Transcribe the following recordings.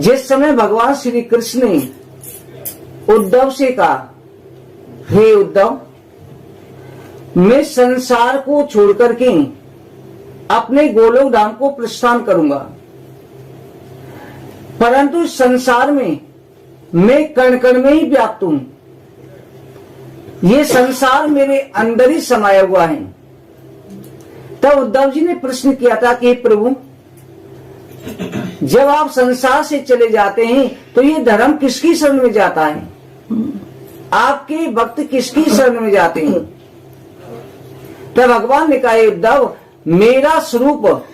जिस समय भगवान श्री कृष्ण ने उद्धव से कहा, हे उद्धव, मैं संसार को छोड़ करके अपने गोलोक धाम को प्रस्थान करूंगा, परंतु संसार में मैं कण कण में ही व्याप्त हूं। ये संसार मेरे अंदर ही समाया हुआ है। तब उद्धव जी ने प्रश्न किया था कि प्रभु, जब आप संसार से चले जाते हैं तो ये धर्म किसकी शरण में जाता है? आपके भक्त किसकी शरण में जाते हैं? तब भगवान ने कहा, उद्धव, मेरा स्वरूप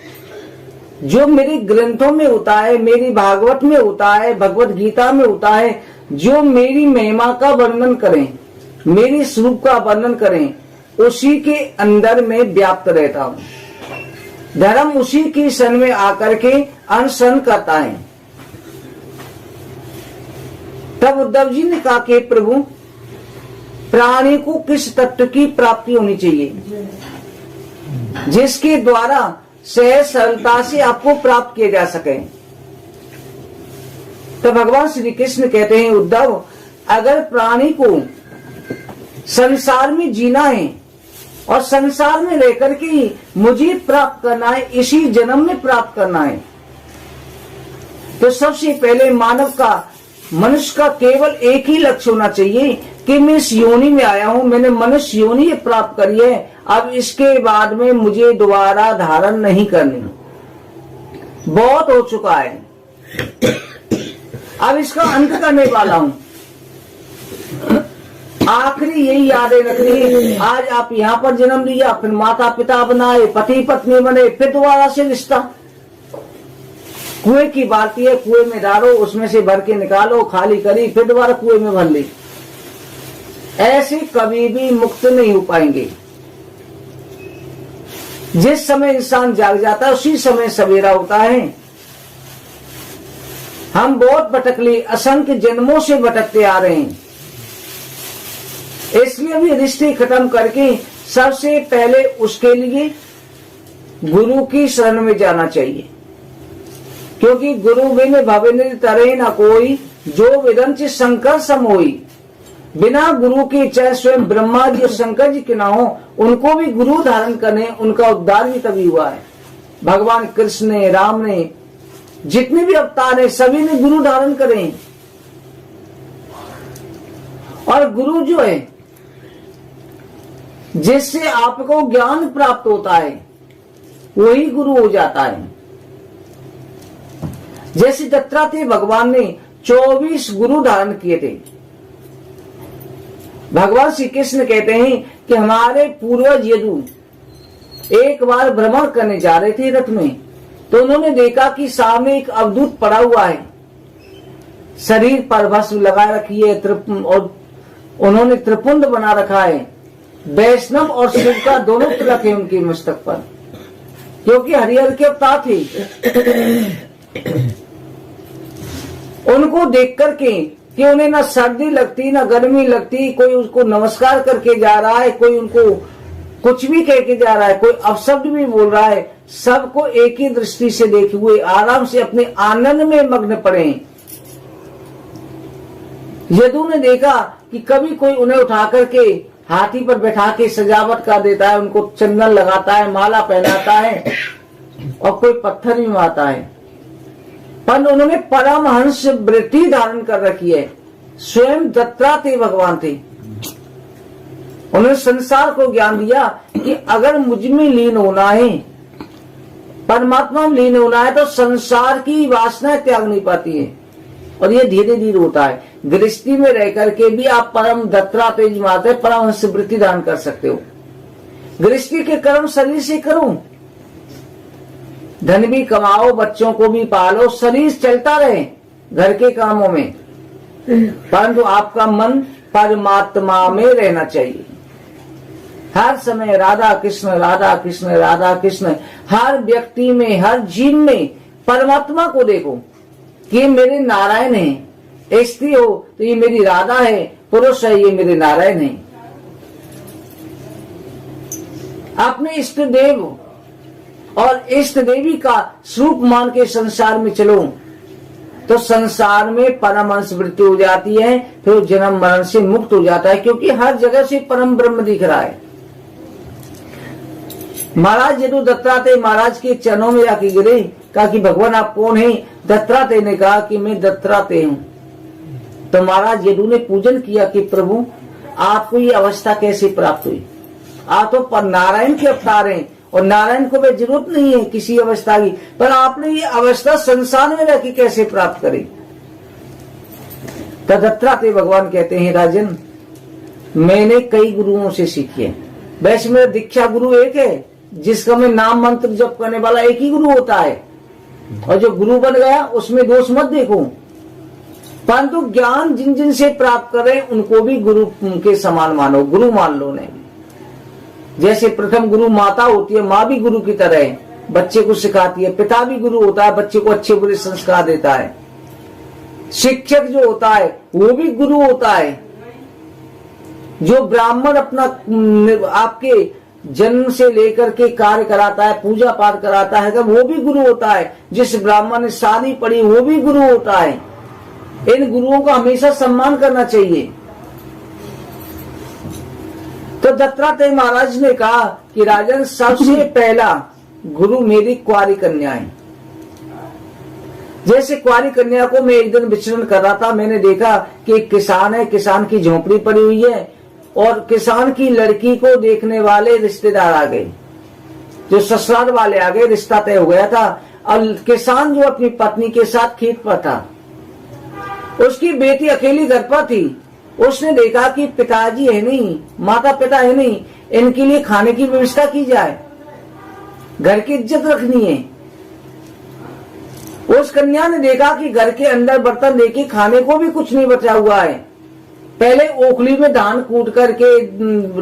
जो मेरे ग्रंथों में होता है, मेरी भागवत में होता है, भगवत गीता में होता है, जो मेरी महिमा का वर्णन करें, मेरी स्वरूप का वर्णन करें, उसी के अंदर में व्याप्त रहता हूं। धर्म उसी की शरण में आकर के अनुसरण करता है। तब उद्धव जी ने कहा कि प्रभु, प्राणी को किस तत्व की प्राप्ति होनी चाहिए जिसके द्वारा सहज सरलता से आपको प्राप्त किया जा सके? तो भगवान श्री कृष्ण कहते हैं, उद्धव, अगर प्राणी को संसार में जीना है और संसार में रहकर के मुझे प्राप्त करना है, इसी जन्म में प्राप्त करना है, तो सबसे पहले मानव का, मनुष्य का केवल एक ही लक्ष्य होना चाहिए कि मैं इस योनि में आया हूं, मैंने मनुष्य योनि प्राप्त करी है, अब इसके बाद में मुझे दोबारा धारण नहीं करनी, बहुत हो चुका है, अब इसका अंत करने वाला हूं। आखिरी यही यादें रखनी। आज आप यहाँ पर जन्म लिया, फिर माता पिता बनाए, पति पत्नी बने, फिर दोबारा से रिश्ता। कुएं की बाल्टी है, कुएं में डालो, उसमें से भर के निकालो, खाली करी, फिर दोबारा कुएं में भर ली। ऐसे कभी भी मुक्त नहीं हो पाएंगे। जिस समय इंसान जाग जाता है उसी समय सवेरा होता है। हम बहुत भटकले, असंख्य जन्मों से भटकते आ रहे हैं, इसलिए भी रिश्ते खत्म करके सबसे पहले उसके लिए गुरु की शरण में जाना चाहिए, क्योंकि गुरु बिन भविन तरे न कोई, जो विदंच शंकर सम होई। बिना गुरु के चाहे स्वयं ब्रह्मा जी और शंकर जी के ना हो, उनको भी गुरु धारण करने, उनका उद्धार भी तभी हुआ है। भगवान कृष्ण ने, राम ने, जितने भी अवतार है, सभी ने गुरु धारण करे। और गुरु जो है, जिससे आपको ज्ञान प्राप्त होता है, वही गुरु हो जाता है। जैसे दत्तात्रेय भगवान ने 24 गुरु धारण किए थे। भगवान श्री कृष्ण कहते हैं कि हमारे पूर्वज यदु एक बार भ्रमण करने जा रहे थे रथ में, तो उन्होंने देखा कि सामने एक अवधूत पड़ा हुआ है, शरीर पर भस्म लगा रखी है, और उन्होंने त्रिपुंड बना रखा है, वैष्णव और शिव का दोनों तिलक है उनके मस्तक पर, क्योंकि हरिहर के अवतार थे। उनको देख करके कि उन्हें ना सर्दी लगती ना गर्मी लगती, कोई उसको नमस्कार करके जा रहा है, कोई उनको कुछ भी कह के जा रहा है, कोई अपशब्द भी बोल रहा है, सबको एक ही दृष्टि से देखे हुए आराम से अपने आनंद में मग्न पड़े। यदु ने देखा कि कभी कोई उन्हें उठा करके हाथी पर बैठा के सजावट कर देता है, उनको चंदन लगाता है, माला पहनाता है, और कोई पत्थर भी मारता है, पर उन्होंने परमहंस वृत्ति धारण कर रखी है। स्वयं दत्तात्रेय भगवान थे। उन्होंने संसार को ज्ञान दिया कि अगर मुझ में लीन होना है, परमात्मा में लीन होना है, तो संसार की वासनाएं त्याग नहीं पाती है, और ये धीरे धीरे होता है। गृहस्थी में रह करके भी आप परम दत्तात्रेय माते परमहंस वृत्ति दान कर सकते हो। गृहस्थी के कर्म शरीर से करो, धन भी कमाओ, बच्चों को भी पालो, शरीर चलता रहे घर के कामों में, परंतु आपका मन परमात्मा में रहना चाहिए। हर समय राधा कृष्ण राधा कृष्ण राधा कृष्ण। हर व्यक्ति में, हर जीव में परमात्मा को देखो कि ये मेरे नारायण है। स्त्री हो तो ये मेरी राधा है, पुरुष है ये मेरे नारायण है। अपने इष्ट देव और इष्ट देवी का स्वरूप मान के संसार में चलो, तो संसार में परमहंस वृत्ति हो जाती है, फिर वो जन्म मरण से मुक्त हो जाता है, क्योंकि हर जगह से परम ब्रह्म दिख रहा है। महाराज यदु दत्तात्रेय महाराज के चरणों में जाके गिरे, कहा कि भगवान आप कौन हैं? दत्तात्रेय ने कहा कि मैं दत्तात्रेय हूं। तो महाराज यदु ने पूजन किया कि प्रभु आपको ये अवस्था कैसे प्राप्त हुई? आप तो पर नारायण के अवतार हैं और नारायण को भी जरूरत नहीं है किसी अवस्था की, पर आपने ये अवस्था संसार में रह के कैसे प्राप्त करी? तो दत्तात्रेय भगवान कहते हैं राजन, मैंने कई गुरुओं से सीखी है। वैसे मेरा दीक्षा गुरु एक है, जिसका मैं नाम मंत्र जप करने वाला एक ही गुरु होता है, और जो गुरु बन गया उसमें दोष मत देखो। परंतु ज्ञान जिन जिन से प्राप्त करे उनको भी गुरु के समान मानो, गुरु मान लो ने। जैसे प्रथम गुरु माता होती है, माँ भी गुरु की तरह है, बच्चे को सिखाती है। पिता भी गुरु होता है, बच्चे को अच्छे बुरे संस्कार देता है। शिक्षक जो होता है वो भी गुरु होता है। जो ब्राह्मण अपना आपके जन्म से लेकर के कार्य कराता है, पूजा पाठ कराता है, वो भी गुरु होता है। जिस ब्राह्मण ने शादी पढ़ी वो भी गुरु होता है। इन गुरुओं का हमेशा सम्मान करना चाहिए। तो दत्तात्रेय महाराज ने कहा कि राजन सबसे पहला गुरु मेरी कुंवारी कन्या है। जैसे कुंवारी कन्या को मैं एक दिन विचरण कर रहा था, मैंने देखा कि एक किसान है, किसान की झोंपड़ी पड़ी हुई है और किसान की लड़की को देखने वाले रिश्तेदार आ गए, जो ससुराल वाले आ गए, रिश्ता तय हो गया था। और किसान जो अपनी पत्नी के साथ खेत पर था, उसकी बेटी अकेली घर पर थी। उसने देखा कि पिताजी है नहीं, माता पिता है नहीं, इनके लिए खाने की व्यवस्था की जाए, घर की इज्जत रखनी है। उस कन्या ने देखा कि घर के अंदर बर्तन लेके खाने को भी कुछ नहीं बचा हुआ है। पहले ओखली में धान कूट करके,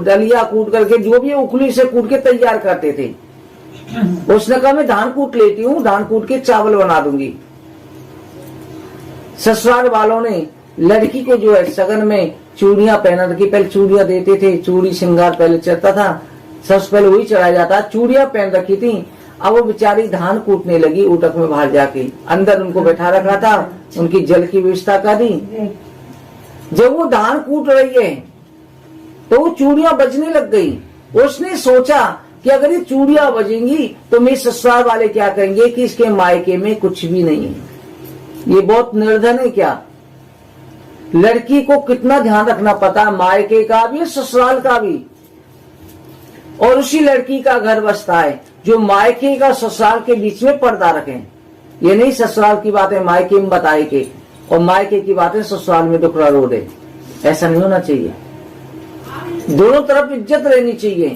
दलिया कूट करके, जो भी ओखली से कूट के तैयार करते थे। उसने कहा मैं धान कूट लेती हूँ, धान कूट के चावल बना दूंगी। ससुराल वालों ने लड़की को जो है सगन में चूड़ियां पहना रखी। पहले चूड़ियां देते थे, चूड़ी श्रृंगार पहले चलता था, सबसे पहले वही चढ़ाया जाता। चूड़ियां पहन रखी थी। अब वो बेचारी धान कूटने लगी उटक में बाहर जाके। अंदर उनको बैठा रखा था, उनकी जल की व्यवस्था कर दी। जब वो धान कूट रही है तो वो चूड़ियां बजने लग गई। उसने सोचा कि अगर ये चूड़ियां बजेंगी तो मेरे ससुराल वाले क्या कहेंगे कि इसके मायके में कुछ भी नहीं है, ये बहुत निर्धन है। क्या लड़की को कितना ध्यान रखना पता है, मायके का भी ससुराल का भी। और उसी लड़की का घर बसता है जो मायके का ससुराल के बीच में पर्दा रखें। ये नहीं ससुराल की बातें मायके में बताए के और मायके की बातें ससुराल में दुखड़ा रो दे। ऐसा नहीं होना चाहिए। दोनों तरफ इज्जत रहनी चाहिए।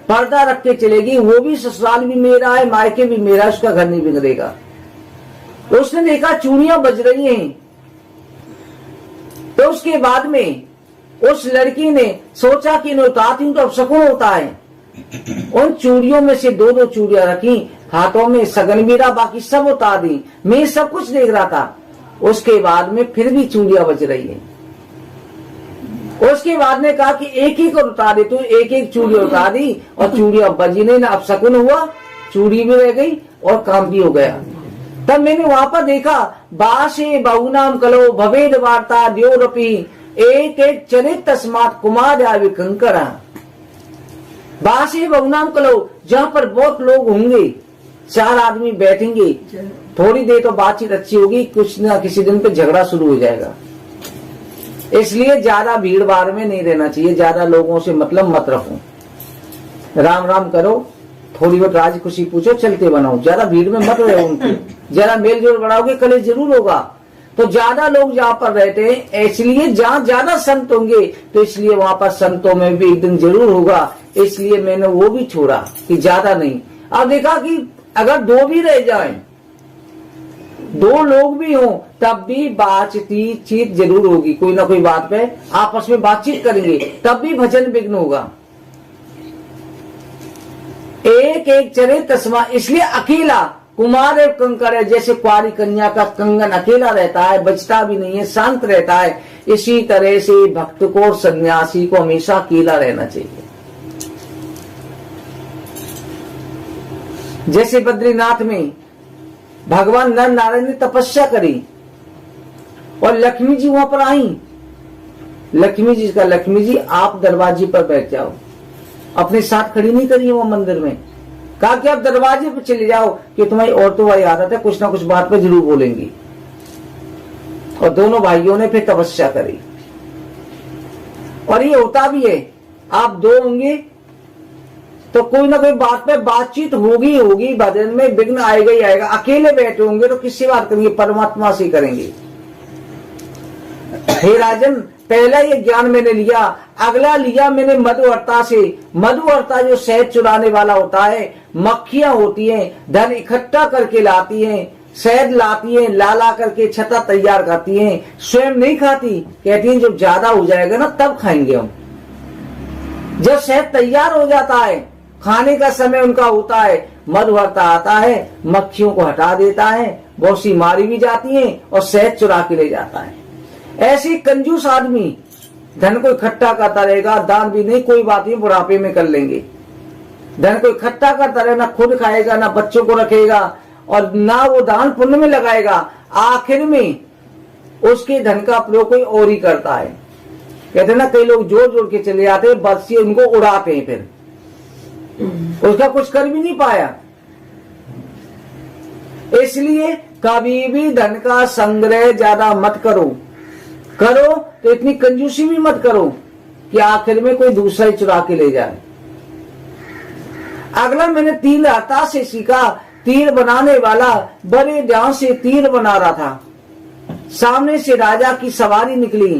पर्दा रख के चलेगी, वो भी ससुराल भी मेरा है, मायके भी मेरा, उसका घर नहीं बिगड़ेगा। उसने देखा चूड़ियां बज रही हैं, तो उसके बाद में उस लड़की ने सोचा कि मैं उतारती हूं तो अब शकुन होता है। उन चूड़ियों में से दो दो चूड़ियां रखी, हाथों में सगन भी रहा, बाकी सब उतार दी। मैं सब कुछ देख रहा था। उसके बाद में फिर भी चूड़ियां बज रही है। उसके बाद ने कहा कि एक ही को उतार दे। तो एक एक चूड़ी उतार दी और चूड़ियां बजी नहीं ना। अब शकुन हुआ, चूड़ी भी रह गई और काम भी हो गया। तब मैंने वहां पर देखा बासे बहुनाम कलो भवेद वार्ता द्योरपी एक एक चरित तस्मात कुमार आवे कंकरा। बासे बहुनाम कलो, जहां पर बहुत लोग होंगे, 4 आदमी बैठेंगे, थोड़ी देर तो बातचीत अच्छी होगी, कुछ ना किसी दिन पे झगड़ा शुरू हो जाएगा। इसलिए ज्यादा भीड़ भाड़ में नहीं रहना चाहिए। ज्यादा लोगों से मतलब मत रखो, राम राम करो, थोड़ी बहुत राज खुशी पूछो, चलते बनाओ। ज्यादा भीड़ में मत रहो उनके। जरा मेल जोल बढ़ाओगे कलेश जरूर होगा। तो ज्यादा लोग जहाँ पर रहते हैं, इसलिए जहाँ ज्यादा संत होंगे तो इसलिए वहां पर संतों में भी एक दिन जरूर होगा। इसलिए मैंने वो भी छोड़ा कि ज्यादा नहीं। अब देखा कि अगर 2 भी रह जाएं, 2 लोग भी हों, तब भी बातचीत जरूर होगी। कोई ना कोई बात पे आपस में बातचीत करेंगे, तब भी भजन विघ्न होगा। एक एक चरे तस्मा, इसलिए अकेला कुमार एवं कंकर है। जैसे कुंवारी कन्या का कंगन अकेला रहता है, बचता भी नहीं है, शांत रहता है, इसी तरह से भक्त को और सन्यासी को हमेशा अकेला रहना चाहिए। जैसे बद्रीनाथ में भगवान नर नारायण ने तपस्या करी और लक्ष्मी जी वहां पर आई। लक्ष्मी जी का, लक्ष्मी जी आप दरवाजे पर बैठ जाओ, अपने साथ खड़ी नहीं करी वहां मंदिर में। कहा कि आप दरवाजे पर चले जाओ कि तुम्हारी औरतों वाली आदत है, कुछ ना कुछ बात पर जरूर बोलेंगी। और दोनों भाइयों ने फिर तपस्या करी। और ये होता भी है, आप दो होंगे तो कोई ना कोई बात पे बातचीत होगी होगी, भजन में विघ्न आएगा ही आएगा। अकेले बैठे होंगे तो किससे बात करेंगे? परमात्मा से करेंगे। हे राजन, पहला ये ज्ञान मैंने लिया, अगला लिया मैंने मधुवर्ता से। मधुवर्ता जो शहद चुराने वाला होता है, मक्खियां होती हैं, धन इकट्ठा करके लाती हैं, शहद लाती हैं, ला करके छता तैयार करती हैं, स्वयं नहीं खाती, कहती हैं जब ज्यादा हो जाएगा ना तब खाएंगे हम। जब शहद तैयार हो जाता है, खाने का समय उनका होता है, मधुवर्ता आता है, मक्खियों को हटा देता है, बहुत सी मारी भी जाती हैं और शहद चुरा के ले जाता है। ऐसे कंजूस आदमी धन को इकट्ठा करता रहेगा, दान भी नहीं, कोई बात नहीं, बुढ़ापे में कर लेंगे। धन को इकट्ठा करता रहेगा, ना खुद खाएगा, ना बच्चों को रखेगा, और ना वो दान पुण्य में लगाएगा। आखिर में उसके धन का प्रयोग कोई और ही करता है। कहते ना, कई लोग जोड़ जोड़ के चले जाते हैं, बरसी उनको उड़ाते हैं, फिर उसका कुछ कर भी नहीं पाया। इसलिए कभी भी धन का संग्रह ज्यादा मत करो, करो तो इतनी कंजूसी भी मत करो कि आखिर में कोई दूसरा ही चुरा के ले जाए। अगला मैंने तीर हता से सीखा। तीर बनाने वाला बड़े ध्यान से तीर बना रहा था। सामने से राजा की सवारी निकली।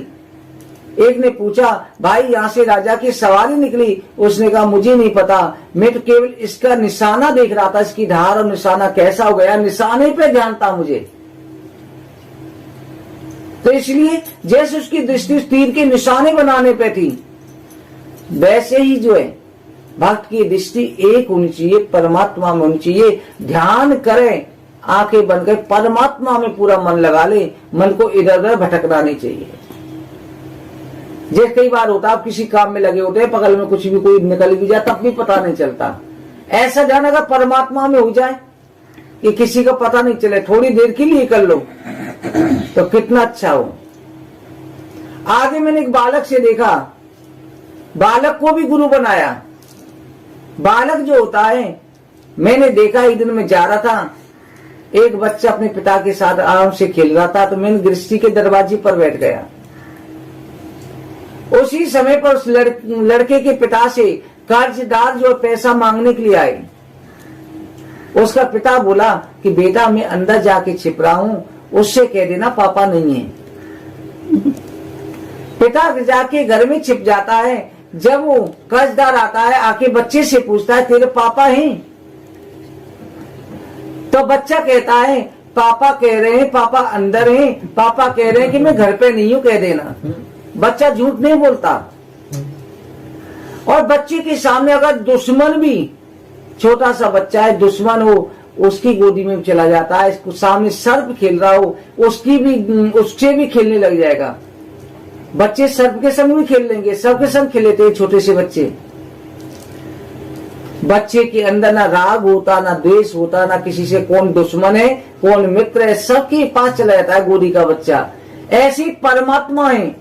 एक ने पूछा, भाई यहाँ से राजा की सवारी निकली? उसने कहा, मुझे नहीं पता, मैं तो केवल इसका निशाना देख रहा था, इसकी धार और निशाना कैसा हो गया, निशाने पे ध्यान था मुझे। तो इसलिए जैसे उसकी दृष्टि तीर के निशाने बनाने पे थी, वैसे ही जो है भक्त की दृष्टि एक होनी चाहिए, परमात्मा में होनी चाहिए। ध्यान करें, आंखें बंद कर परमात्मा में पूरा मन लगा ले, मन को इधर उधर भटकना नहीं चाहिए। जैसे कई बार होता है, आप किसी काम में लगे होते हैं, बगल में कुछ भी कोई निकल भी जाए तब भी पता नहीं चलता। ऐसा ध्यान अगर परमात्मा में हो जाए कि किसी का पता नहीं चले, थोड़ी देर के लिए कर लो तो कितना अच्छा हो। आगे मैंने एक बालक से देखा, बालक को भी गुरु बनाया। बालक जो होता है, मैंने देखा, एक दिन मैं जा रहा था, एक बच्चा अपने पिता के साथ आराम से खेल रहा था, तो मैंने दृष्टि के दरवाजे पर बैठ गया। उसी समय पर उस लड़के के पिता से कर्जदार जो पैसा मांगने के लिए आए। उसका पिता बोला कि बेटा मैं अंदर जाके छिप रहा हूं, उससे कह देना पापा नहीं है। पिता जाके घर में छिप जाता है। जब वो कर्जदार आता है, आके बच्चे से पूछता है, तेरे पापा हैं? तो बच्चा कहता है, पापा कह रहे हैं पापा अंदर हैं, पापा कह रहे हैं कि मैं घर पे नहीं हूं, कह देना। बच्चा झूठ नहीं बोलता। और बच्चे के सामने अगर दुश्मन भी, छोटा सा बच्चा है, दुश्मन हो, उसकी गोदी में चला जाता है, इसको सामने सर्प खेल रहा हो, उससे भी खेलने लग जाएगा। बच्चे सर्प के संग भी खेल लेंगे, सबके संग खेलते हैं छोटे से बच्चे। बच्चे के अंदर ना राग होता, ना द्वेष होता, ना किसी से कौन दुश्मन है कौन मित्र है, सबके पास चला जाता है गोदी का बच्चा। ऐसी परमात्मा है।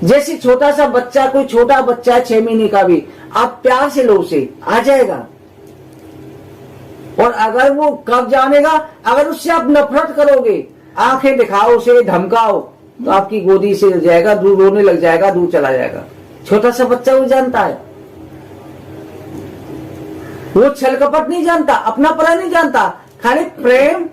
जैसे छोटा सा बच्चा, कोई छोटा बच्चा है 6 महीने का भी, आप प्यार से लो उसे, आ जाएगा। और अगर वो कब जानेगा, अगर उससे आप नफरत करोगे, आंखें दिखाओ उसे, धमकाओ, तो आपकी गोदी से जाएगा, दूर रोने लग जाएगा, दूर चला जाएगा। छोटा सा बच्चा वो जानता है, वो छल कपट नहीं जानता, अपना परा नहीं जानता, खाली प्रेम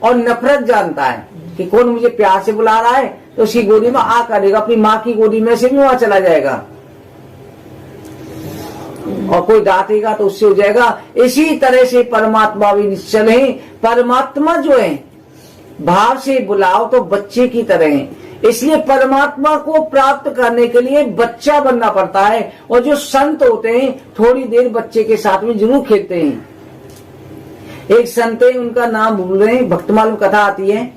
और नफरत जानता है कि कौन मुझे प्यार से बुला रहा है, तो उसकी गोदी में आ करेगा, अपनी माँ की गोदी में से भी वहां चला जाएगा। और कोई डांटेगा तो उससे हो जाएगा। इसी तरह से परमात्मा भी निश्चल है। परमात्मा जो है भाव से बुलाओ तो बच्चे की तरह है। इसलिए परमात्मा को प्राप्त करने के लिए बच्चा बनना पड़ता है। और जो संत होते हैं थोड़ी देर बच्चे के साथ में जरूर खेलते हैं। एक संत है, उनका नाम भूल रहे हैं, भक्तमाल कथा आती है।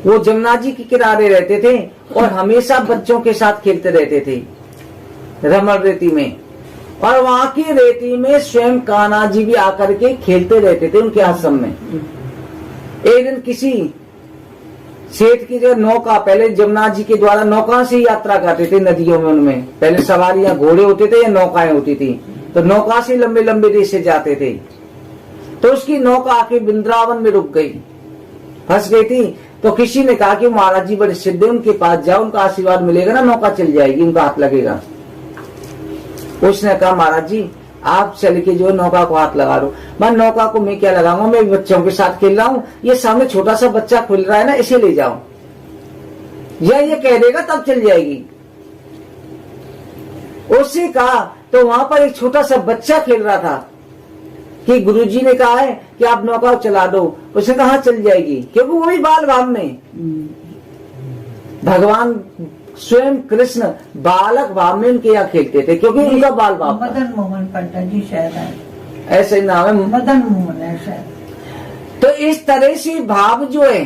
वो जमुना जी के किनारे रहते थे और हमेशा बच्चों के साथ खेलते रहते थे रमण रेती में। और वहां की रेती में स्वयं कान्हा जी भी आकर के खेलते रहते थे उनके आश्रम में। एक दिन किसी सेठ की जो नौका, पहले जमुना जी के द्वारा नौका से यात्रा करते थे नदियों में, उनमें पहले सवारियां घोड़े होते थे या नौकाएं होती थी, तो नौका से लंबे लंबे देश से जाते थे। तो उसकी नौका आके वृंदावन में रुक गई, फंस गई थी। तो किसी ने कहा कि महाराज जी बड़े सिद्ध है, उनके पास जाओ, उनका आशीर्वाद मिलेगा ना, नौका चल जाएगी, उनका हाथ लगेगा। उसने कहा महाराज जी आप चल के जो नौका को हाथ लगा दो। मैं नौका को मैं क्या लगाऊंगा, मैं बच्चों के साथ खेल रहा हूँ, ये सामने छोटा सा बच्चा खेल रहा है ना, इसे ले जाओ, या ये कह देगा तब चल जाएगी। उससे कहा, तो वहां पर एक छोटा सा बच्चा खेल रहा था कि गुरुजी ने कहा है कि आप नौका चला दो। उसने कहा चल जाएगी, क्योंकि वही बाल भाव में भगवान स्वयं कृष्ण बालक भाव में उनके यहाँ खेलते थे, क्योंकि उनका बाल भाव। मदन मोहन पंडित जी शायद है, ऐसे ही नाम है, मदन मोहन है शायद। तो इस तरह से भाव जो है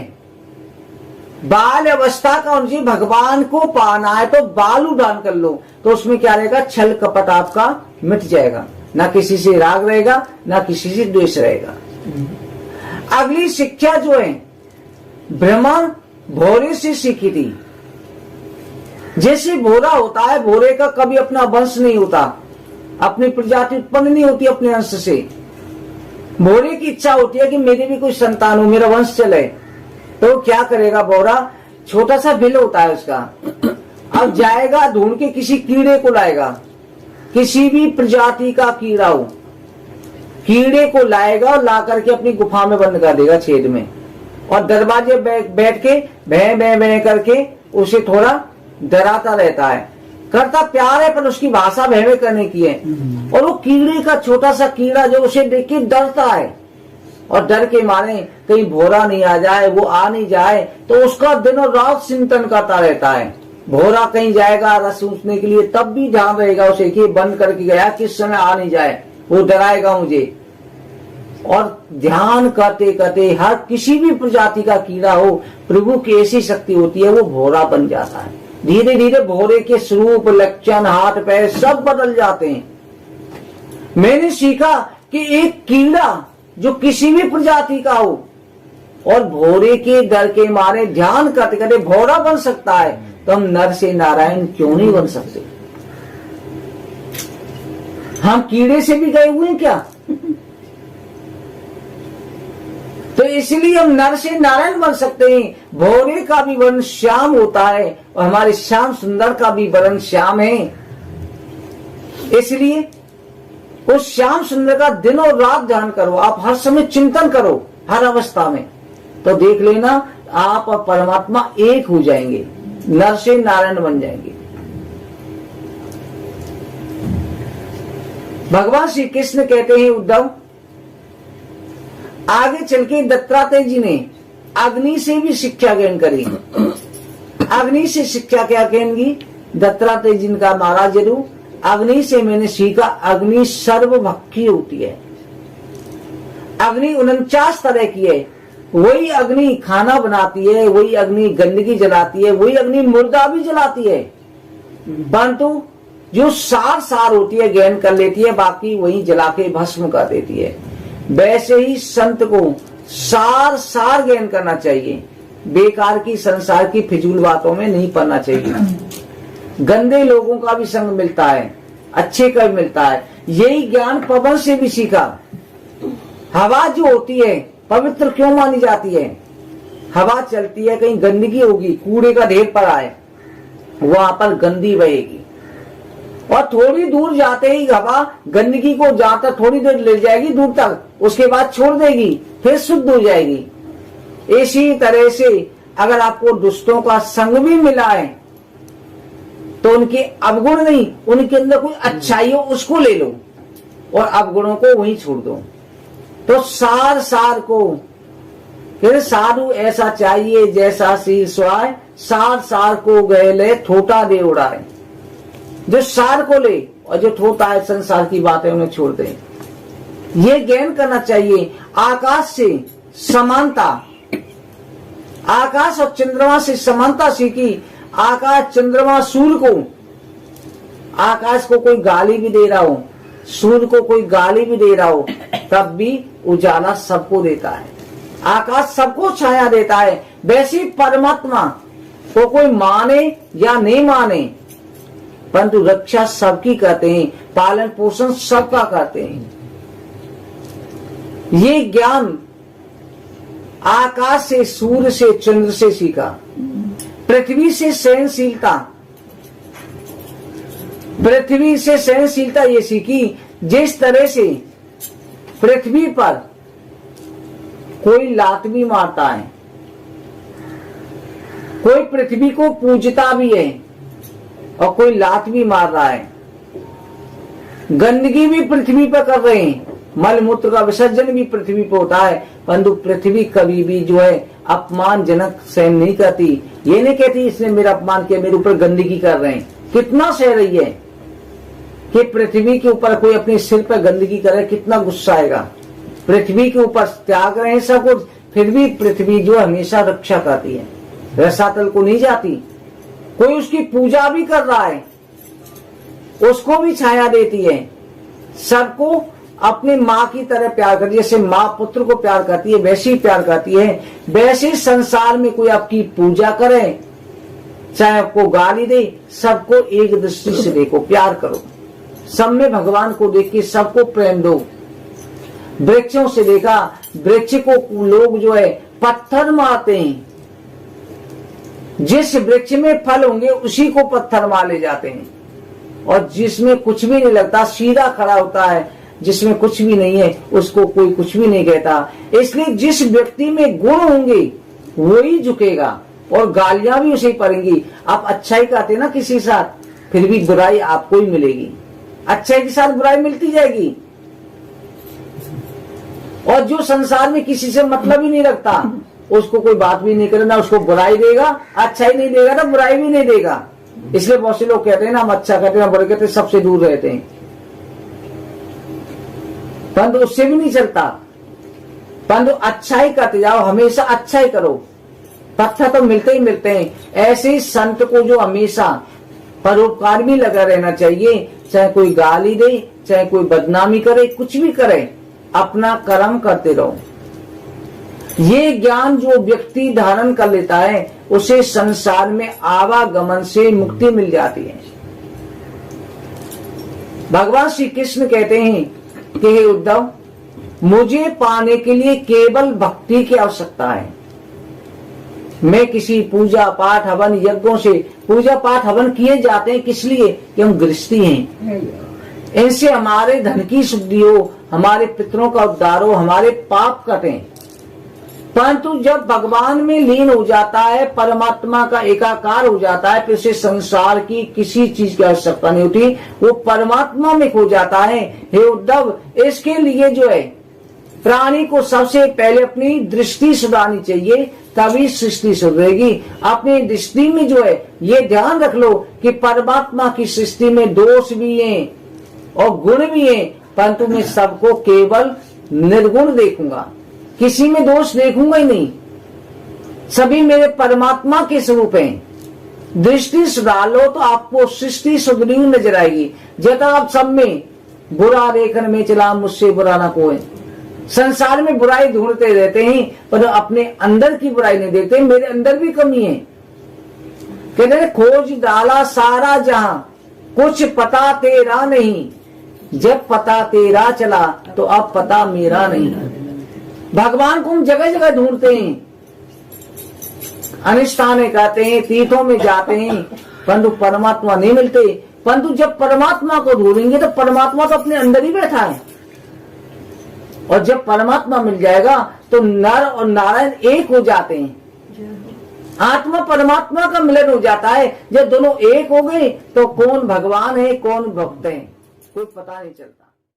बाल अवस्था का, उनसे भगवान को पाना है तो बाल उदान कर लो, तो उसमें क्या रहेगा, छल कपट आपका मिट जाएगा, ना किसी से राग रहेगा, ना किसी से द्वेष रहेगा। अगली शिक्षा जो है ब्रह्मा भोरे से सीखी थी। जैसे भोरा होता है, भोरे का कभी अपना वंश नहीं होता, अपनी प्रजाति उत्पन्न नहीं होती अपने अंश से। भोरे की इच्छा होती है कि मेरी भी कोई संतान हो, मेरा वंश चले, तो क्या करेगा भोरा, छोटा सा बिल होता है उसका, अब जाएगा ढूंढ के किसी कीड़े को लाएगा, किसी भी प्रजाति का कीड़ा हो, कीड़े को लाएगा और ला करके अपनी गुफा में बंद कर देगा छेद में, और दरवाजे बैठ के भैं भैं भैं करके उसे थोड़ा डराता रहता है। करता प्यार है पर उसकी भाषा भैं भैं करने की है, और वो कीड़े का छोटा सा कीड़ा जो उसे देख के डरता है, और डर के मारे कहीं भोरा नहीं आ जाए, वो आ नहीं जाए, तो उसका दिन और रात चिंतन करता रहता है। भोरा कहीं जाएगा रस चूसने के लिए, तब भी ध्यान रहेगा उसे कि बंद करके गया, किस समय आ नहीं जाए, वो डराएगा मुझे। और ध्यान करते करते हर किसी भी प्रजाति का कीड़ा हो, प्रभु की ऐसी शक्ति होती है, वो भोरा बन जाता है। धीरे धीरे भोरे के स्वरूप, लक्षण, हाथ पैर सब बदल जाते हैं। मैंने सीखा कि एक कीड़ा जो किसी भी प्रजाति का हो और भोरे के डर के मारे ध्यान करते करते भोरा बन सकता है, तो हम नर से नारायण क्यों नहीं बन सकते? हम कीड़े से भी गए हुए हैं क्या? तो इसलिए हम नर से नारायण बन सकते हैं। भोरे का भी वर्ण श्याम होता है और हमारे श्याम सुंदर का भी वर्ण श्याम है। इसलिए उस श्याम सुंदर का दिन और रात ध्यान करो, आप हर समय चिंतन करो, हर अवस्था में, तो देख लेना आप और परमात्मा एक हो जाएंगे, नर से नारायण बन जाएंगे। भगवान श्री कृष्ण कहते हैं उद्धव, आगे चल के दत्तात्रेय जी ने अग्नि से भी शिक्षा ग्रहण करी। अग्नि से शिक्षा क्या कहेंगी? दत्तात्रेय जी का महाराज जरूर, अग्नि से मैंने सीखा, अग्नि सर्वभक्षी होती है। अग्नि 49 तरह की है। वही अग्नि खाना बनाती है, वही अग्नि गंदगी जलाती है, वही अग्नि मुर्दा भी जलाती है, परंतु जो सार होती है ग्रहण कर लेती है, बाकी वही जला के भस्म कर देती है। वैसे ही संत को सार ज्ञान करना चाहिए, बेकार की संसार की फिजूल बातों में नहीं पड़ना चाहिए। गंदे लोगों का भी संग मिलता है, अच्छे का भी मिलता है। यही ज्ञान पवन से भी सीखा। हवा जो होती है पवित्र क्यों मानी जाती है? हवा चलती है, कहीं गंदगी होगी, कूड़े का ढेर पड़ा है, वहां पर गंदी बहेगी, और थोड़ी दूर जाते ही हवा गंदगी को जहां तक थोड़ी देर ले जाएगी दूर तक, उसके बाद छोड़ देगी, फिर शुद्ध हो जाएगी। इसी तरह से अगर आपको दुष्टों का संग भी मिला है तो उनके अवगुण नहीं, उनके अंदर कोई अच्छाई हो उसको ले लो और अवगुणों को वहीं छोड़ दो। तो सार को फिर साधु ऐसा चाहिए जैसा शीर स्वाय, सार को गए ले ठोटा दे उड़ाए। जो सार को ले और जो ठोटा है संसार की बातें उन्हें छोड़ दे। ये ज्ञान करना चाहिए। आकाश से समानता, आकाश और चंद्रमा से समानता सीखी। आकाश, चंद्रमा, सूर्य को, आकाश को कोई गाली भी दे रहा हो, सूर्य को कोई गाली भी दे रहा हो, तब भी उजाला सबको देता है। आकाश सबको छाया देता है, वैसे परमात्मा को कोई माने या नहीं माने, परंतु रक्षा सबकी करते हैं, पालन पोषण सबका करते हैं। ये ज्ञान आकाश से, सूर्य से, चंद्र से सीखा। पृथ्वी से सहनशीलता, पृथ्वी से सहनशीलता ये सीखी। जिस तरह से पृथ्वी पर कोई लात भी मारता है, कोई पृथ्वी को पूजता भी है और कोई लात भी मार रहा है, गंदगी भी पृथ्वी पर कर रहे हैं, मल मूत्र का विसर्जन भी पृथ्वी पर होता है, परंतु पृथ्वी कभी भी जो है अपमानजनक सहन नहीं करती। ये नहीं कहती इसने मेरा अपमान किया, मेरे ऊपर गंदगी कर रहे हैं। कितना सह रही है कि पृथ्वी के ऊपर कोई अपने सिर पर गंदगी करे, कितना गुस्सा आएगा। पृथ्वी के ऊपर त्याग रहे हैं सब कुछ, फिर भी पृथ्वी जो हमेशा रक्षा करती है, रसातल को नहीं जाती। कोई उसकी पूजा भी कर रहा है, उसको भी छाया देती है। सबको अपनी माँ की तरह प्यार करती है, जैसे माँ पुत्र को प्यार करती है वैसे ही प्यार करती है। वैसे संसार में कोई आपकी पूजा करे, चाहे आपको गाली दे, सबको एक दृष्टि से देखो, प्यार करो। सब में भगवान को देख के सबको प्रेम दो। वृक्षों से देखा, वृक्ष को लोग जो है पत्थर मारते हैं, जिस वृक्ष में फल होंगे उसी को पत्थर मार ले जाते हैं, और जिसमें कुछ भी नहीं लगता सीधा खड़ा होता है, जिसमें कुछ भी नहीं है उसको कोई कुछ भी नहीं कहता। इसलिए जिस व्यक्ति में गुण होंगे वही झुकेगा और गालियां भी उसे पड़ेंगी। आप अच्छाई करते ना किसी साथ, फिर भी बुराई आपको ही मिलेगी, अच्छाई के साथ बुराई मिलती जाएगी। और जो संसार में किसी से मतलब ही नहीं रखता, उसको कोई बात भी नहीं करना, उसको बुराई देगा, अच्छाई नहीं देगा ना बुराई भी नहीं देगा। इसलिए बहुत से लोग कहते हैं ना हम अच्छा करते हैं, बुरे कहते हैं, सबसे दूर रहते हैं, परंतु उससे भी नहीं चलता। परंतु अच्छाई करते जाओ, हमेशा अच्छाई करो, पत्थर तो मिलते ही मिलते हैं। ऐसे ही संत को जो हमेशा परोपकार भी लगा रहना चाहिए, चाहे कोई गाली दे, चाहे कोई बदनामी करे, कुछ भी करे, अपना कर्म करते रहो। ये ज्ञान जो व्यक्ति धारण कर लेता है उसे संसार में आवागमन से मुक्ति मिल जाती है। भगवान श्री कृष्ण कहते हैं कि हे उद्धव, मुझे पाने के लिए केवल भक्ति की आवश्यकता है। मैं किसी पूजा पाठ हवन यज्ञों से, पूजा पाठ हवन किए जाते हैं किस लिए कि हम गृहस्थी हैं, इनसे हमारे धन की शुद्धि हो, हमारे पितरों का उद्धार हो, हमारे पाप कटें। परंतु जब भगवान में लीन हो जाता है, परमात्मा का एकाकार हो जाता है, फिर उसे संसार की किसी चीज की आवश्यकता नहीं होती, वो परमात्मा में खो जाता है। हे उद्धव, इसके लिए जो है प्राणी को सबसे पहले अपनी दृष्टि सुधारनी चाहिए, तभी सृष्टि सुधरेगी। अपनी दृष्टि में जो है ये ध्यान रख लो कि परमात्मा की सृष्टि में दोष भी हैं और गुण भी हैं, परंतु मैं सबको केवल निर्गुण देखूंगा, किसी में दोष देखूंगा ही नहीं, सभी मेरे परमात्मा के स्वरूप हैं। दृष्टि सुधार लो तो आपको सृष्टि सुधरी हुई नजर आएगी। जब आप सब में बुरा देखने में चला, मुझसे बुरा ना कोई। संसार में बुराई ढूंढते रहते हैं पर अपने अंदर की बुराई नहीं देखते, मेरे अंदर भी कमी है। कहते खोज डाला सारा जहां, कुछ पता तेरा नहीं, जब पता तेरा चला तो अब पता मेरा नहीं। भगवान को हम जगह जगह ढूंढते हैं, अनुष्ठान करते हैं, तीर्थों में जाते हैं, परंतु परमात्मा नहीं मिलते। परंतु जब परमात्मा को ढूंढेंगे तो परमात्मा तो अपने अंदर ही बैठा है, और जब परमात्मा मिल जाएगा तो नर और नारायण एक हो जाते हैं, आत्मा परमात्मा का मिलन हो जाता है। जब दोनों एक हो गए तो कौन भगवान है कौन भक्त है कोई पता नहीं चलता।